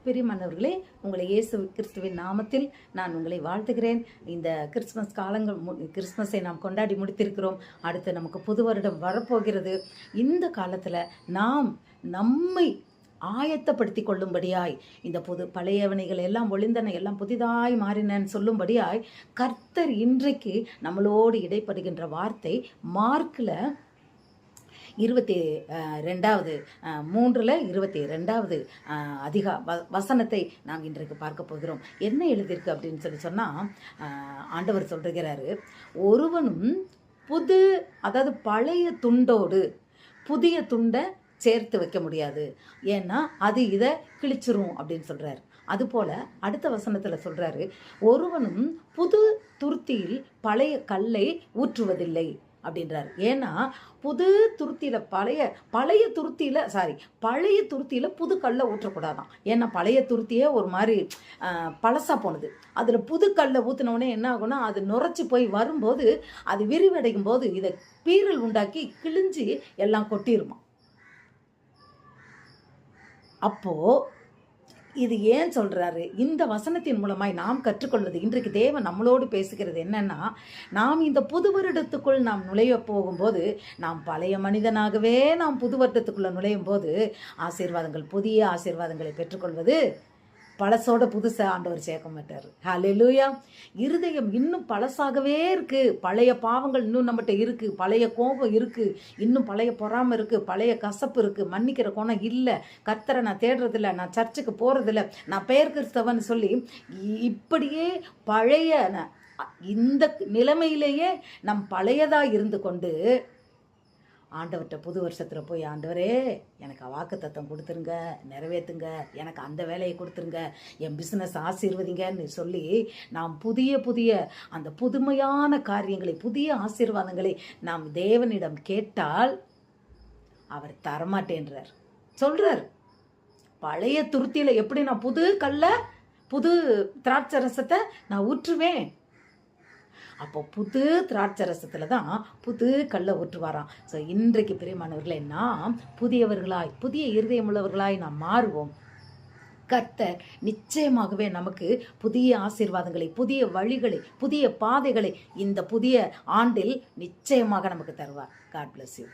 பிரியமானவர்களே, உங்களை இயேசு கிறிஸ்துவின் நாமத்தில் நான் உங்களை வாழ்த்துகிறேன். இந்த கிறிஸ்மஸ் கிறிஸ்மஸை நாம் கொண்டாடி முடித்திருக்கிறோம். அடுத்து நமக்கு புது வருடம் வரப்போகிறது. இந்த காலத்தில் நாம் நம்மை ஆயத்தப்படுத்தி கொள்ளும்படியாய் இந்த பழையவனைகள் எல்லாம் ஒளிந்தன, எல்லாம் புதிதாய் மாறினன்னு சொல்லும்படியாய் கர்த்தர் இன்றைக்கு நம்மளோடு இடைப்படுகின்ற வார்த்தை மார்க்கில் 22 வசனத்தை நாம் இன்றைக்கு பார்க்க போகிறோம். என்ன எழுதியிருக்கு அப்படின்னு சொன்னால், ஆண்டவர் சொல்கிறாரு, ஒருவனும் அதாவது பழைய துண்டோடு புதிய துண்டை சேர்த்து வைக்க முடியாது, ஏன்னா அது இதை கிழிச்சிரும் அப்படின்னு சொல்கிறார். அதுபோல் அடுத்த வசனத்தில் சொல்கிறாரு, ஒருவனும் புது துருத்தியில் பழைய கல்லை ஊற்றுவதில்லை அப்படின்றார். ஏன்னா புது துருத்தியில் பழைய துருத்தியில் புது கல்லை ஊற்றக்கூடாதான். ஏன்னா பழைய துருத்தியே ஒரு மாதிரி பழசாக போனது. அதில் புது கல்லை ஊற்றினோடனே என்ன ஆகும்னா, அது நுரைச்சி போய் வரும்போது, அது விரிவடையும் போது இதை பீரல் உண்டாக்கி கிழிஞ்சி எல்லாம் கொட்டிருமா. அப்போது இது ஏன் சொல்கிறாரு? இந்த வசனத்தின் மூலமாய் நாம் கற்றுக்கொள்வது, இன்றைக்கு தேவன் நம்மளோடு பேசுகிறது என்னன்னா, நாம் இந்த புது வருடத்துக்குள் நாம் நுழைய போகும்போது, நாம் பழைய மனிதனாகவே நாம் புது வருடத்துக்குள்ளே நுழையும் போது புதிய ஆசீர்வாதங்களை பெற்றுக்கொள்வது பழசோட புதுசாக ஆண்டவர் சேர்க்க மாட்டார். ஹல்லேலூயா. இருதயம் இன்னும் பழசாகவே இருக்குது. பழைய பாவங்கள் இன்னும் நம்மகிட்ட இருக்குது, பழைய கோபம் இருக்குது, இன்னும் பழைய பொறாமை இருக்குது, பழைய கசப்பு இருக்குது, மன்னிக்கிற குணம் இல்லை, கர்த்தரை நான் தேடுறதில்ல, நான் சர்ச்சுக்கு போகிறதில்ல, நான் பெயர் கிறிஸ்தவன் சொல்லி இப்படியே பழைய இந்த நிலைமையிலேயே நம் பழையதாக இருந்து கொண்டு ஆண்டவர்கிட்ட புது வருஷத்தில் போய், ஆண்டவரே எனக்கு வாக்குத்தத்தம் கொடுத்துருங்க, நிறைவேற்றுங்க, எனக்கு அந்த வேலையை கொடுத்துருங்க, என் பிஸ்னஸ் ஆசீர்வதிங்கன்னு சொல்லி நாம் புதிய அந்த புதுமையான காரியங்களை, புதிய ஆசீர்வாதங்களை நாம் தேவனிடம் கேட்டால் அவர் தரமாட்டேன்றார். சொல்கிறார், பழைய துருத்தியில் எப்படி நான் புது திராட்சை ரசத்தை நான் ஊற்றுவேன், அப்போ புது திராட்சை ரசத்தில் தான் புது கல்லை ஊற்றுவாராம். ஸோ இன்றைக்கு பிரியமானவர்களே, நாம் புதியவர்களாய், புதிய இருதயம் உள்ளவர்களாய் நாம் மாறுவோம். கர்த்தர் நிச்சயமாகவே நமக்கு புதிய ஆசீர்வாதங்களை, புதிய வழிகளை, புதிய பாதைகளை இந்த புதிய ஆண்டில் நிச்சயமாக நமக்கு தருவார். God bless you.